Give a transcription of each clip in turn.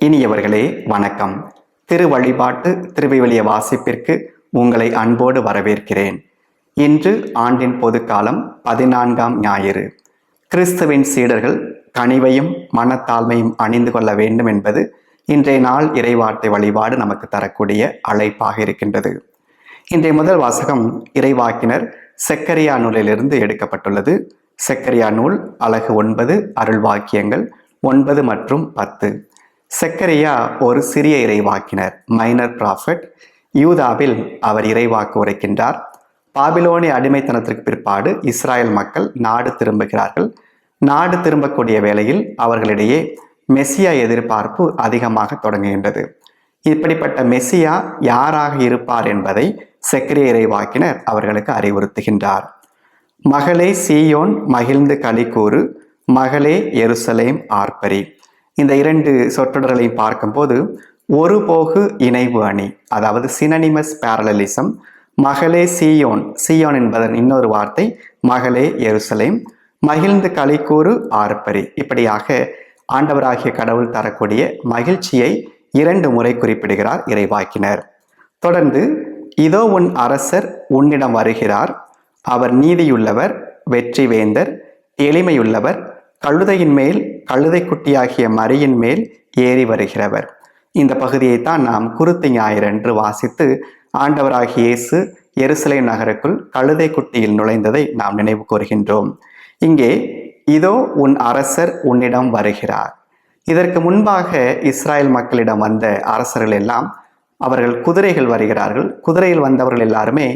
இனியவர்களே வணக்கம். திரு வழிபாட்டு திருவிவிலிய வாசிப்பிற்கு உங்களை அன்போடு வரவேற்கிறேன். இன்று ஆண்டின் பொதுக்காலம் 14ஆம் ஞாயிறு. கிறிஸ்துவின் சீடர்கள் கனிவையும் மனத்தாழ்மையும் அணிந்து கொள்ள வேண்டும் என்பது இன்றைய நாள் இறைவார்த்தை வழிபாடு நமக்கு தரக்கூடிய அழைப்பாக இருக்கின்றது. இன்றைய முதல் வாசகம் இறைவாக்கினர் செக்கரியா நூலிலிருந்து எடுக்கப்பட்டுள்ளது. செக்கரியா நூல் அலகு 9, அருள் வாக்கியங்கள் 9 மற்றும் 10. செக்கரியா ஒரு சிறிய இறைவாக்கினர், மைனர் ப்ராஃபட். யூதாவில் அவர் இறைவாக்கு உரைக்கின்றார். பாபிலோனிய அடிமைத்தனத்திற்கு பிற்பாடு இஸ்ராயல் மக்கள் நாடு திரும்புகிறார்கள். நாடு திரும்பக்கூடிய வேளையில் அவர்களிடையே மெசியா எதிர்பார்ப்பு அதிகமாக தொடங்குகின்றது. இப்படிப்பட்ட மெசியா யாராக இருப்பார் என்பதை செக்கரியா இறைவாக்கினர் அவர்களுக்கு அறிவுறுத்துகின்றார். மகளே சீயோன் மகிழ்ந்து களிகூறு, மகளே எருசலேம் ஆர்ப்பரி. இந்த 2 சொற்றொடர்களையும் பார்க்கும்போது ஒரு போகு இணைவு அணி, அதாவது சினனிமஸ் பேரலலிசம். மகளே சீயோன், சீயோன் என்பதன் இன்னொரு வார்த்தை மகளே எருசலேம். மகிழ்ந்து களிகூறு ஆர்ப்பரி. இப்படியாக ஆண்டவராகிய கடவுள் தரக்கூடிய மகிழ்ச்சியை 2 முறை குறிப்பிடுகிறார் இறைவாக்கினர். தொடர்ந்து இதோ உன் அரசர் உன்னிடம் வருகிறார், அவர் நீதியுள்ளவர், வெற்றி வேந்தர், எளிமையுள்ளவர், கழுதையின் மேல் கழுதை குட்டியாகிய மரியின் மேல் ஏறி வருகிறவர். இந்த பகுதியைத்தான் நாம் குருத்து ஞாயிறு என்று வாசித்து ஆண்டவராகிய இயேசு எருசலேம் நகருக்குள் கழுதை குட்டியில் நுழைந்ததை நாம் நினைவு கூறுகின்றோம். இங்கே இதோ உன் அரசர் உன்னிடம் வருகிறார். இதற்கு முன்பாக இஸ்ராயல் மக்களிடம் வந்த அரசர்கள் எல்லாம் அவர்கள் குதிரைகள் வருகிறார்கள். குதிரையில் வந்தவர்கள் எல்லாருமே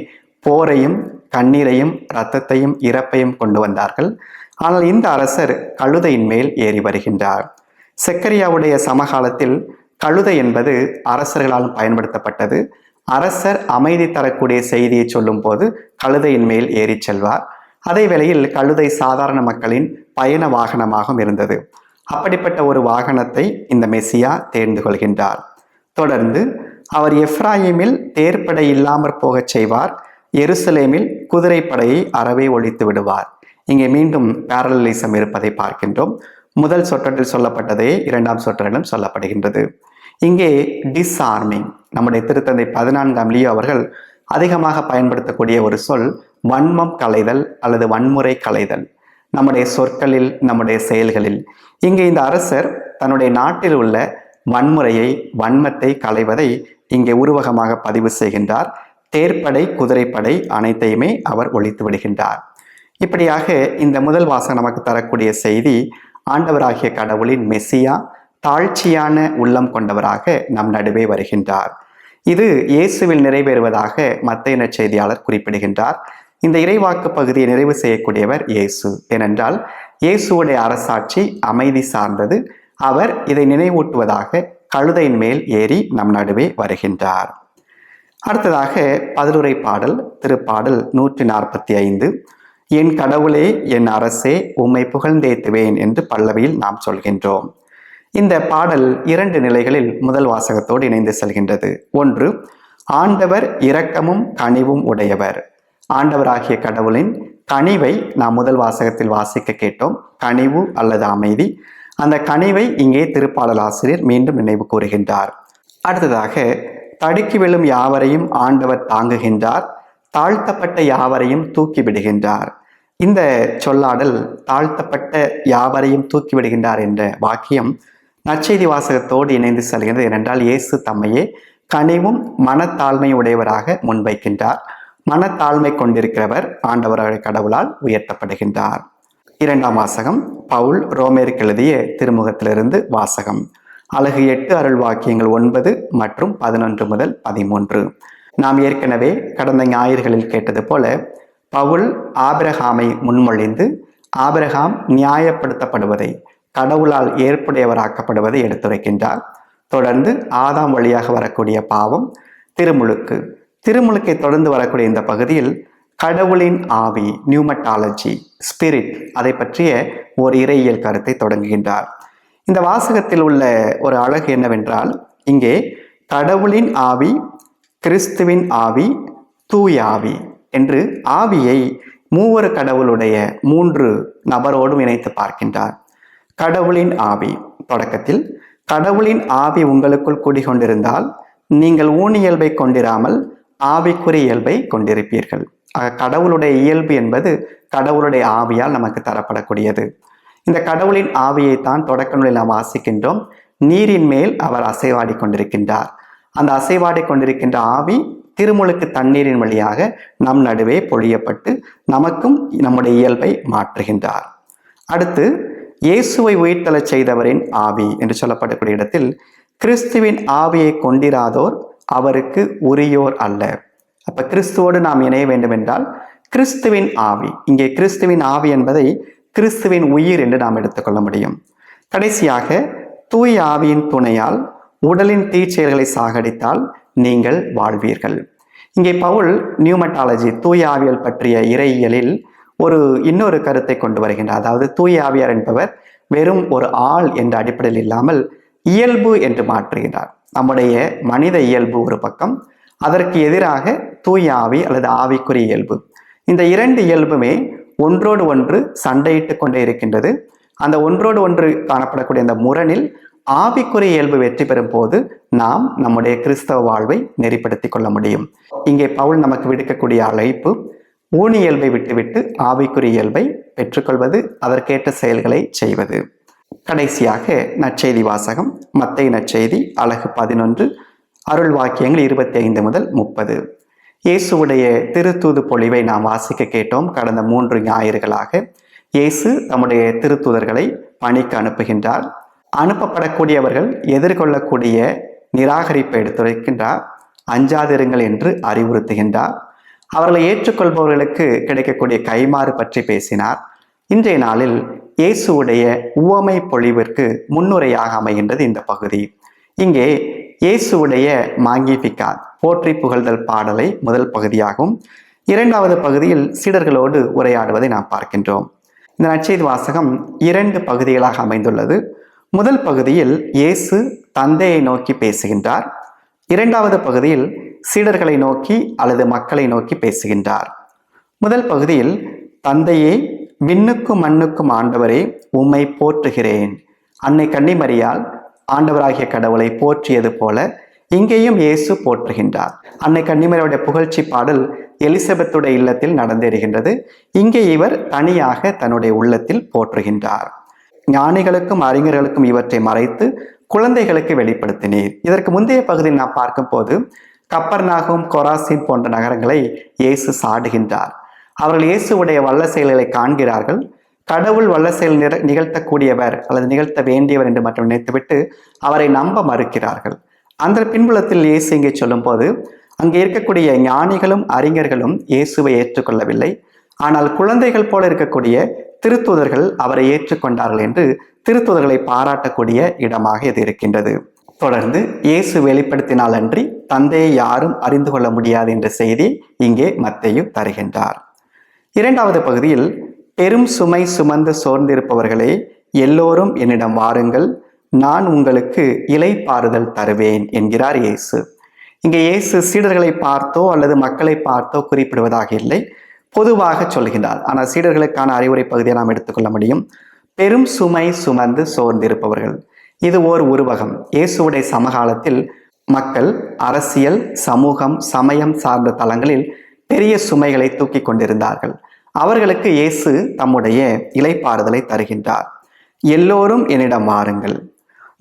போரையும் கண்ணீரையும் இரத்தத்தையும் இறப்பையும் கொண்டு வந்தார்கள். ஆனால் இந்த அரசர் கழுதையின் மேல் ஏறி வருகின்றார். செக்கரியாவுடைய சமகாலத்தில் கழுதை என்பது அரசர்களால் பயன்படுத்தப்பட்டது. அரசர் அமைதி தரக்கூடிய செய்தியை சொல்லும் போது கழுதையின் மேல் ஏறி செல்வார். அதே வேளையில் கழுதை சாதாரண மக்களின் பயண வாகனமாகவும் இருந்தது. அப்படிப்பட்ட ஒரு வாகனத்தை இந்த மெசியா தேர்ந்து கொள்கின்றார். தொடர்ந்து அவர் எப்ராயிமில் தேர்ப்படை இல்லாமற் போகச் செய்வார், எருசலேமில் குதிரைப்படையை அறவே ஒழித்து விடுவார். இங்கே மீண்டும் பேரலிசம் இருப்பதை பார்க்கின்றோம். முதல் சொற்றொற்றில் சொல்லப்பட்டதே 2ஆம் சொற்றொற்றிலும் சொல்லப்படுகின்றது. இங்கே டிஸ்ஆர்மிங், நம்முடைய திருத்தந்தை 14ஆம் லியோ அவர்கள் அதிகமாக பயன்படுத்தக்கூடிய ஒரு சொல் வன்மம் களைதல் அல்லது வன்முறை களைதல். நம்முடைய சொற்களில், நம்முடைய செயல்களில். இங்கே இந்த அரசர் தன்னுடைய நாட்டில் உள்ள வன்முறையை, வன்மத்தை களைவதை இங்கே உருவகமாக பதிவு செய்கின்றார். தேர்ப்படை, குதிரைப்படை அனைத்தையுமே அவர் ஒழித்து விடுகின்றார். இப்படியாக இந்த முதல் வாசகம் நமக்கு தரக்கூடிய செய்தி, ஆண்டவராகிய கடவுளின் மெசியா தாழ்ச்சியான உள்ளம் கொண்டவராக நம் நடுவே வருகின்றார். இது இயேசுவில் நிறைவேறுவதாக மத்தேயு நற்செய்தியாளர் குறிப்பிடுகின்றார். இந்த இறைவாக்கு பகுதியை நிறைவு செய்யக்கூடியவர் இயேசு. ஏனென்றால் இயேசுடைய அரசாட்சி அமைதி சார்ந்தது. அவர் இதை நினைவூட்டுவதாக கழுதையின் மேல் ஏறி நம் நடுவே வருகின்றார். அடுத்ததாக பதிலுரை பாடல், திருப்பாடல் 145. என் கடவுளே, என் அரசே, உம்மை புகழ்ந்தேத்துவேன் என்று பல்லவியில் நாம் சொல்கின்றோம். இந்த பாடல் 2 நிலைகளில் முதல் வாசகத்தோடு இணைந்து செல்கின்றது. ஒன்று, ஆண்டவர் இரக்கமும் கனிவும் உடையவர். ஆண்டவராகிய கடவுளின் கனிவை நாம் முதல் வாசகத்தில் வாசிக்க கேட்டோம். கனிவு அல்லது அமைதி. அந்த கனிவை இங்கே திருப்பாடல் ஆசிரியர் மீண்டும் நினைவு கூறுகின்றார். அடுத்ததாக, தடுக்கி விழும் யாவரையும் ஆண்டவர் தாங்குகின்றார், தாழ்த்தப்பட்ட யாவரையும் தூக்கி விடுகின்றார். இந்த சொல்லாடல் தாழ்த்தப்பட்ட யாவரையும் தூக்கி விடுகின்றார் என்ற வாக்கியம் நற்செய்தி வாசகத்தோடு இணைந்து செல்கிறது. ஏனென்றால் இயேசு தம்மையே கனிவும் மனத்தாழ்மை உடையவராக முன்வைக்கின்றார். மனத்தாழ்மை கொண்டிருக்கிறவர் ஆண்டவராக கடவுளால் உயர்த்தப்படுகின்றார். 2ஆம் வாசகம் பவுல் ரோமேருக்கு எழுதிய திருமுகத்திலிருந்து வாசகம். அலகு 8, அருள் வாக்கியங்கள் 9 மற்றும் 11 முதல் 13. நாம் ஏற்கனவே கடந்த ஞாயிறுகளில் கேட்டது போல பவுல் ஆபிரகாமை முன்மொழிந்து ஆபிரகாம் நியாயப்படுத்தப்படுவதை, கடவுளால் ஏற்புடையவராக்கப்படுவதை எடுத்துரைக்கின்றார். தொடர்ந்து ஆதாம் வழியாக வரக்கூடிய பாவம், திருமுழுக்கு. திருமுழுக்கை தொடர்ந்து வரக்கூடிய இந்த பகுதியில் கடவுளின் ஆவி, நியூமட்டாலஜி, ஸ்பிரிட், அதை பற்றிய ஒரு இறையியல் கருத்தை தொடங்குகின்றார். இந்த வாசகத்தில் உள்ள ஒரு அழகு என்னவென்றால், இங்கே கடவுளின் ஆவி, கிறிஸ்துவின் ஆவி, தூய ஆவி என்று ஆவியை மூவரு கடவுளுடைய 3 நபரோடும் இணைத்து பார்க்கின்றார். கடவுளின் ஆவி தொடக்கத்தில் கடவுளின் ஆவி உங்களுக்குள் குடிகொண்டிருந்தால் நீங்கள் ஊனியல்பை கொண்டிராமல் ஆவிக்குரிய இயல்பை கொண்டிருப்பீர்கள். கடவுளுடைய இயல்பு என்பது கடவுளுடைய ஆவியால் நமக்கு தரப்படக்கூடியது. இந்த கடவுளின் ஆவியைத்தான் தொடக்க நூலில் நாம் வாசிக்கின்றோம். நீரின் மேல் அவர் அசைவாடி கொண்டிருக்கின்றார். அந்த அசைவாடி கொண்டிருக்கின்ற ஆவி திருமுழுக்கு தண்ணீரின் வழியாக நம் நடுவே பொழியப்பட்டு நமக்கும் நம்முடைய இயல்பை மாற்றுகின்றார். அடுத்து இயேசுவை உயிர்த்தெழச் செய்தவரின் ஆவி என்று சொல்லப்படக்கூடிய இடத்தில் கிறிஸ்துவின் ஆவியை கொண்டிராதோர் அவருக்கு உரியோர் அல்ல. அப்ப கிறிஸ்துவோடு நாம் இணைய வேண்டும் என்றால் கிறிஸ்துவின் ஆவி, இங்கே கிறிஸ்துவின் ஆவி என்பதை கிறிஸ்துவின் உயிர் என்று நாம் எடுத்துக்கொள்ள முடியும். கடைசியாக தூய ஆவியின் துணையால் உடலின் தீச்செயல்களை சாகடித்தால் நீங்கள் வாழ்வீர்கள். இங்கே பவுல் நியூமட்டாலஜி, தூய ஆவியல் பற்றிய இறையியலில் இன்னொரு கருத்தை கொண்டு வருகின்றார். அதாவது தூய ஆவியார் என்பவர் வெறும் ஒரு ஆள் என்ற அடிப்படையில் இல்லாமல் இயல்பு என்று மாற்றுகிறார். நம்முடைய மனித இயல்பு ஒரு பக்கம், அதற்கு எதிராக தூய ஆவி அல்லது ஆவிக்குரிய இயல்பு. இந்த இரண்டு இயல்புமே ஒன்றோடு ஒன்று சண்டையிட்டு கொண்டே இருக்கின்றது. அந்த ஒன்றோடு ஒன்று காணப்படக்கூடிய அந்த முரணில் ஆவிக்குரிய இயல்பு வெற்றி பெறும் போது நாம் நம்முடைய கிறிஸ்தவ வாழ்வை நெறிப்படுத்திக் கொள்ள முடியும். இங்கே பவுல் நமக்கு விடுக்கக்கூடிய அழைப்பு ஊனி இயல்பை விட்டுவிட்டு ஆவிக்குரிய இயல்பை பெற்றுக்கொள்வது, அதற்கேற்ற செயல்களை செய்வது. கடைசியாக நற்செய்தி வாசகம், மத்தேயு நற்செய்தி அலகு 11, அருள் வாக்கியங்கள் 25 முதல் 30. இயேசுவுடைய திருத்தூது பொழிவை நாம் வாசிக்க கேட்டோம். கடந்த 3 ஞாயிறுகளாக இயேசு தம்முடைய திருத்தூதர்களை பணிக்கு அனுப்புகின்றார். அனுப்பப்படக்கூடியவர்கள் எதிர்கொள்ளக்கூடிய நிராகரிப்பை எடுத்துரைக்கின்றார். அஞ்சாதிருங்கள் என்று அறிவுறுத்துகின்றார். அவர்களை ஏற்றுக்கொள்பவர்களுக்கு கிடைக்கக்கூடிய கைமாறு பற்றி பேசினார். இன்றைய நாளில் இயேசுவுடைய உவமை பொழிவிற்கு முன்னுரையாக அமைகின்றது இந்த பகுதி. இங்கே இயேசுவுடைய மாங்கிஃபிகாத், போற்றி புகழ்தல் பாடலை முதல் பகுதியாகும். இரண்டாவது பகுதியில் சீடர்களோடு உரையாடுவதை நாம் பார்க்கின்றோம். இந்த நற்செய்தி வாசகம் 2 பகுதிகளாக அமைந்துள்ளது. முதல் பகுதியில் இயேசு தந்தையை நோக்கி பேசுகின்றார். இரண்டாவது பகுதியில் சீடர்களை நோக்கி அல்லது மக்களை நோக்கி பேசுகின்றார். முதல் பகுதியில் தந்தையே, விண்ணுக்கும் மண்ணுக்கும் ஆண்டவரே, உம்மை போற்றுகிறேன். அன்னை கன்னிமரியால் ஆண்டவராகிய கடவுளை போற்றியது போல இங்கேயும் இயேசு போற்றுகின்றார். அன்னை கன்னிமரியாவுடைய புகழ்ச்சி பாடல் எலிசபெத்துடைய இல்லத்தில் நடந்தேறுகின்றது. இங்கே இவர் தனியாக தன்னுடைய உள்ளத்தில் போற்றுகின்றார். ஞானிகளுக்கும் அறிஞர்களுக்கும் இவற்றை மறைத்து குழந்தைகளுக்கு வெளிப்படுத்தினீர். இதற்கு முந்தைய பகுதியில் நாம் பார்க்கும் போது கப்பர்நாகும், கொராசின் போன்ற நகரங்களை இயேசு சாடுகின்றார். அவர்கள் இயேசுவுடைய வல்ல செயல்களை காண்கிறார்கள். கடவுள் வல்ல செயல் நிகழ்த்தக்கூடியவர் அல்லது நிகழ்த்த வேண்டியவர் என்று மட்டும் நினைத்துவிட்டு அவரை நம்ப மறுக்கிறார்கள். அந்த பின்புலத்தில் இயேசு இங்கே சொல்லும் போது அங்கே இருக்கக்கூடிய ஞானிகளும் அறிஞர்களும் இயேசுவை ஏற்றுக்கொள்ளவில்லை. ஆனால் குழந்தைகள் போல இருக்கக்கூடிய திருத்தூதர்கள் அவரை ஏற்றுக்கொண்டார்கள் என்று திருத்தூதர்களை பாராட்டக்கூடிய இடமாக இது இருக்கின்றது. தொடர்ந்து இயேசு வெளிப்படுத்தினால் அன்றி தந்தையை யாரும் அறிந்து கொள்ள முடியாது என்ற செய்தி இங்கே மத்தேயு தருகின்றார். இரண்டாவது பகுதியில் பெரும் சுமை சுமந்து சோர்ந்திருப்பவர்களே, எல்லோரும் என்னிடம் வாருங்கள், நான் உங்களுக்கு இளைப்பாறுதல் தருவேன் என்கிறார் இயேசு. இங்கே இயேசு சீடர்களை பார்த்தோ அல்லது மக்களை பார்த்தோ குறிப்பிடுவதாக இல்லை, பொதுவாக சொல்கின்றார். ஆனால் சீடர்களுக்கான அறிவுரை பகுதியை நாம் எடுத்துக்கொள்ள முடியும். பெரும் சுமை சுமந்து சோர்ந்திருப்பவர்கள், இது ஓர் உருவகம். இயேசுவுடைய சமகாலத்தில் மக்கள் அரசியல், சமூகம், சமயம் சார்ந்த தளங்களில் பெரிய சுமைகளை தூக்கி கொண்டிருந்தார்கள். அவர்களுக்கு இயேசு தம்முடைய இளைப்பாறுதலை தருகின்றார். எல்லோரும் என்னிடம் வாருங்கள்,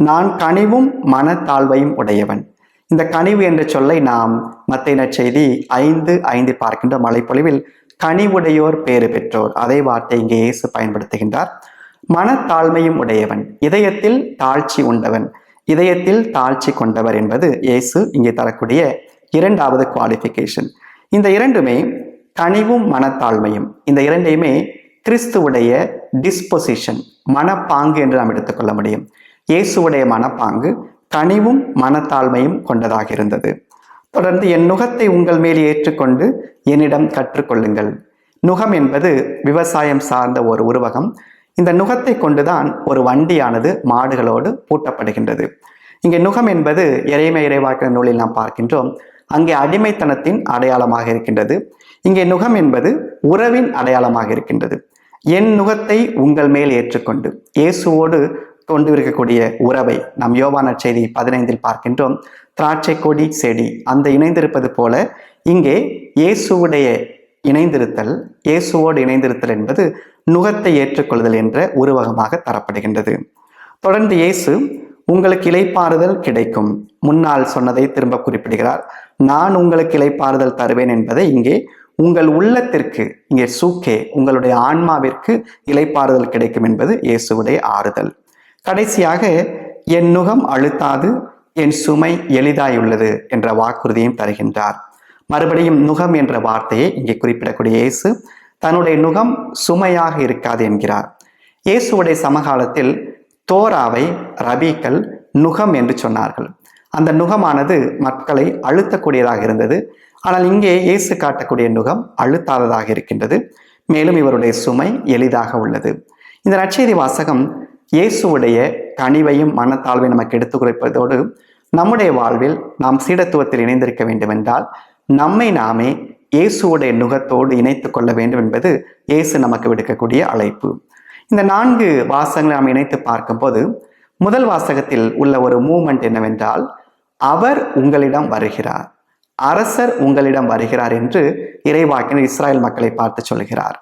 நான் கனிவும் மனத்தாழ்வையும் உடையவன். இந்த கனிவு என்ற சொல்லை நாம் மத்தேயு நற்செய்தி 5:5 பார்க்கின்ற மலைப்பொழிவில் கனிவுடையோர் பேறு பெற்றோர், அதே வார்த்தை இங்கே இயேசு பயன்படுத்துகின்றார். மனத்தாழ்மையும் உடையவன், இதயத்தில் தாழ்ச்சி உண்டவன், இதயத்தில் தாழ்ச்சி கொண்டவர் என்பது இயேசு இங்கே தரக்கூடிய இரண்டாவது குவாலிஃபிகேஷன். இந்த இரண்டுமே, கனிவும் மனத்தாழ்மையும், இந்த இரண்டையுமே கிறிஸ்துவுடைய டிஸ்பொசிஷன், மனப்பாங்கு என்று நாம் எடுத்துக்கொள்ள முடியும். இயேசுவுடைய மனப்பாங்கு கனிவும் மனத்தாழ்மையும் கொண்டதாக இருந்தது. தொடர்ந்து என் நுகத்தை உங்கள் மேல் ஏற்றுக்கொண்டு என்னிடம் கற்றுக்கொள்ளுங்கள். நுகம் என்பது விவசாயம் சார்ந்த ஒரு உருவகம். இந்த நுகத்தை கொண்டுதான் ஒரு வண்டியானது மாடுகளோடு பூட்டப்படுகின்றது. இங்கே நுகம் என்பது எரேமியா இறைவாக்கினர் நூலில் நாம் பார்க்கின்றோம். அங்கே அடிமைத்தனத்தின் அடையாளமாக இருக்கின்றது. இங்கே நுகம் என்பது உறவின் அடையாளமாக இருக்கின்றது. என் நுகத்தை உங்கள் மேல் ஏற்றுக்கொண்டு, இயேசுவோடு கொண்டு இருக்கக்கூடிய உறவை நாம் யோவான் நற்செய்தி 15 பார்க்கின்றோம். திராட்சை கொடி செடி அந்த இணைந்திருப்பது போல இங்கே இயேசுவோடு இணைந்திருத்தல் என்பது நுகத்தை ஏற்றுக்கொள்ளுதல் என்ற உருவகமாக தரப்படுகின்றது. தொடர்ந்து இயேசு உங்களுக்கு இளைப்பாறுதல் கிடைக்கும் முன்னால் சொன்னதை திரும்ப குறிப்பிடுகிறார். நான் உங்களுக்கு இளைப்பாறுதல் தருவேன் என்பதை இங்கே உங்கள் உள்ளத்திற்கு, இங்கே சூக்கே உங்களுடைய ஆன்மாவிற்கு இளைப்பாறுதல் கிடைக்கும் என்பது இயேசுவுடைய ஆறுதல். கடைசியாக என் நுகம் அழுத்தாது, என் சுமை எளிதாயுள்ளது என்ற வாக்குறுதியும் தருகின்றார். மறுபடியும் நுகம் என்ற வார்த்தையை இங்கே குறிப்பிடக்கூடிய இயேசு தன்னுடைய நுகம் சுமையாக இருக்காது என்கிறார். இயேசுவுடைய சமகாலத்தில் தோராவை ரபீக்கள் நுகம் என்று சொன்னார்கள். அந்த நுகமானது மக்களை அழுத்தக்கூடியதாக இருந்தது. ஆனால் இங்கே இயேசு காட்டக்கூடிய நுகம் அழுத்தாததாக இருக்கின்றது. மேலும் இவருடைய சுமை எளிதாக உள்ளது. இந்த நற்செய்தி வாசகம் இயேசுவுடைய கனிவையும் மனத்தாழ்வை நமக்கு எடுத்துக் குறைப்பதோடு நம்முடைய வாழ்வில் நாம் சீடத்துவத்தில் இணைந்திருக்க வேண்டும் என்றால் நம்மை நாமே இயேசுவுடைய நுகத்தோடு இணைத்துக் கொள்ள வேண்டும் என்பது இயேசு நமக்கு விடுக்கக்கூடிய அழைப்பு. இந்த 4 வாசகங்களை நாம் இணைத்து பார்க்கும்போது முதல் வாசகத்தில் உள்ள ஒரு மூமெண்ட் என்னவென்றால், அவர் உங்களிடம் வருகிறார், அரசர் உங்களிடம் வருகிறார் என்று இறைவாக்கினர் இஸ்ராயல் மக்களை பார்த்து சொல்கிறார்.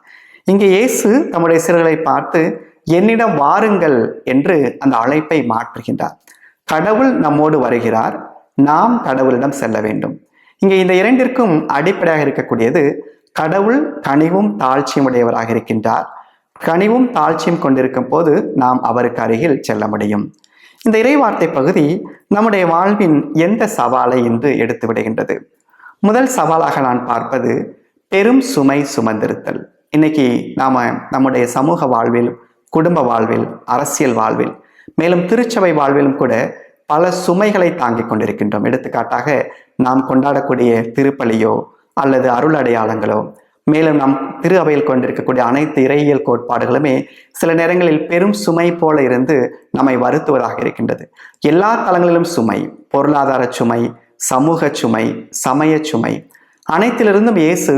இங்கே இயேசு தம்முடைய சீடர்களை பார்த்து என்னிடம் வாருங்கள் என்று அந்த அழைப்பை மாற்றுகின்றார். கடவுள் நம்மோடு வருகிறார், நாம் கடவுளிடம் செல்ல வேண்டும். இங்கே இந்த இரண்டிற்கும் அடிப்படையாக இருக்கக்கூடியது கடவுள் கனிவும் தாழ்ச்சியும் உடையவராக இருக்கின்றார். கனிவும் தாழ்ச்சியும் கொண்டிருக்கும் போது நாம் அவருக்கு அருகில் செல்ல முடியும். இந்த இறைவார்த்தை பகுதி நம்முடைய வாழ்வின் எந்த சவாலை என்று எடுத்து விடுகின்றது. முதல் சவாலாக நான் பார்ப்பது பெரும் சுமை சுமந்திருத்தல். இன்னைக்கு நம்முடைய சமூக வாழ்வில், குடும்ப வாழ்வில், அரசியல் வாழ்வில், மேலும் திருச்சபை வாழ்விலும் கூட பல சுமைகளை தாங்கிக் கொண்டிருக்கின்றோம். எடுத்துக்காட்டாக நாம் கொண்டாடக்கூடிய திருப்பலியோ அல்லது அருள் அடையாளங்களோ, மேலும் நாம் திரு அவையில் கொண்டிருக்கக்கூடிய அனைத்து இறையியல் கோட்பாடுகளுமே சில நேரங்களில் பெரும் சுமை போல இருந்து நம்மை வருத்துவதாக இருக்கின்றது. எல்லா தளங்களிலும் சுமை, பொருளாதார சுமை, சமூக சுமை, சமய சுமை, அனைத்திலிருந்தும் இயேசு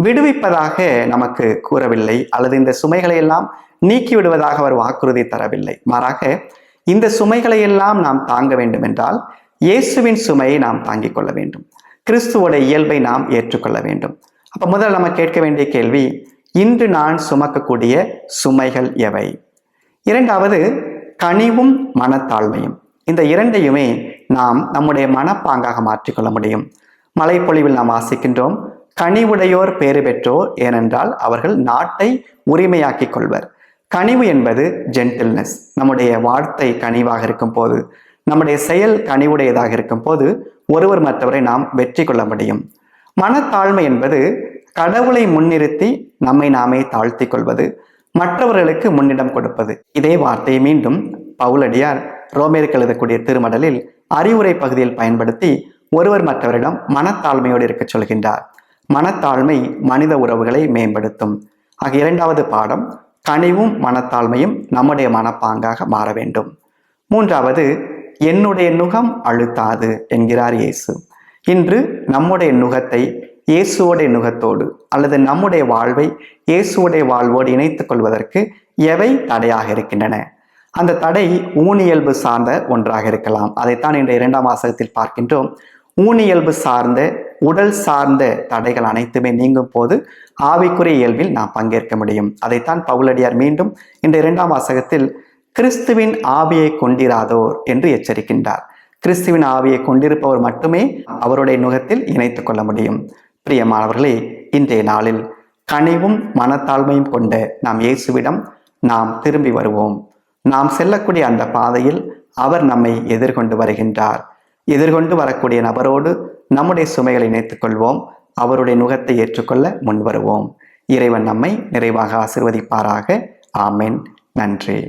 விடுவிப்பதாக நமக்கு கூறவில்லை, அல்லது இந்த சுமைகளை எல்லாம் நீக்கி விடுவதாக அவர் வாக்குறுதி தரவில்லை. மாறாக இந்த சுமைகளை எல்லாம் நாம் தாங்க வேண்டும் என்றால் இயேசுவின் சுமையை நாம் தாங்கிக் கொள்ள வேண்டும். கிறிஸ்துவோட இயல்பை நாம் ஏற்றுக்கொள்ள வேண்டும். அப்ப முதல்ல நம்ம கேட்க வேண்டிய கேள்வி, இன்று நான் சுமக்கக்கூடிய சுமைகள் எவை? இரண்டாவது, கனிவும் மனத்தாழ்மையும். இந்த இரண்டையுமே நாம் நம்முடைய மனப்பாங்காக மாற்றிக்கொள்ள முடியும். மலைப்பொழிவில் நாம் வாசிக்கின்றோம், கனிவுடையோர் பேறு பெற்றோர், ஏனென்றால் அவர்கள் நாட்டை உரிமையாக்கிக் கொள்வர். கனிவு என்பது ஜென்டில்னஸ். நம்முடைய வார்த்தை கனிவாக இருக்கும் போது, நம்முடைய செயல் கனிவுடையதாக இருக்கும் போது ஒருவர் மற்றவரை நாம் வெற்றி கொள்ள முடியும். மனத்தாழ்மை என்பது கடவுளை முன்னிறுத்தி நம்மை நாமே தாழ்த்தி கொள்வது, மற்றவர்களுக்கு முன்னிடம் கொடுப்பது. இதே வார்த்தையை மீண்டும் பவுலடியார் ரோமேருக்கு எழுதக்கூடிய திருமடலில் அறிவுரை பகுதியில் பயன்படுத்தி ஒருவர் மற்றவரிடம் மனத்தாழ்மையோடு இருக்க சொல்கின்றார். மனத்தாழ்மை மனித உறவுகளை மேம்படுத்தும். ஆக இரண்டாவது பாடம், கனிவும் மனத்தாழ்மையும் நம்முடைய மனப்பாங்காக மாற வேண்டும். மூன்றாவது, என்னுடைய நுகம் அழுத்தாது என்கிறார் இயேசு. இன்று நம்முடைய நுகத்தை இயேசுவோடைய நுகத்தோடு அல்லது நம்முடைய வாழ்வை இயேசுவோடைய வாழ்வோடு இணைத்துக் கொள்வதற்கு எவை தடையாக இருக்கின்றன? அந்த தடை ஊனியல்பு சார்ந்த ஒன்றாக இருக்கலாம். அதைத்தான் இன்றைய 2ஆம் வாசகத்தில் பார்க்கின்றோம். ஊனியல்பு சார்ந்த, உடல் சார்ந்த தடைகள் அனைத்துமே நீங்கும் போது ஆவிக்குரிய இயல்பில் நாம் பங்கேற்க முடியும். அதைத்தான் பவுலடியார் மீண்டும் இன்றைய 2ஆம் வாசகத்தில் கிறிஸ்துவின் ஆவியை கொண்டிராதோர் என்று எச்சரிக்கின்றார். கிறிஸ்துவின் ஆவியை கொண்டிருப்பவர் மட்டுமே அவருடைய நுகத்தில் இணைத்துக் கொள்ள முடியும். பிரியமானவர்களே, இன்றைய நாளில் கனிவும் மனத்தாழ்மையும் கொண்ட நாம் இயேசுவிடம் நாம் திரும்பி வருவோம். நாம் செல்லக்கூடிய அந்த பாதையில் அவர் நம்மை எதிர்கொண்டு வருகின்றார். எதிர்கொண்டு வரக்கூடிய நபரோடு நம்முடைய சுமைகளை இணைத்துக் கொள்வோம். அவருடைய நுகத்தை ஏற்றுக்கொள்ள முன்வருவோம். இறைவன் நம்மை நிறைவாக ஆசீர்வதிப்பாராக. ஆமென். நன்றி.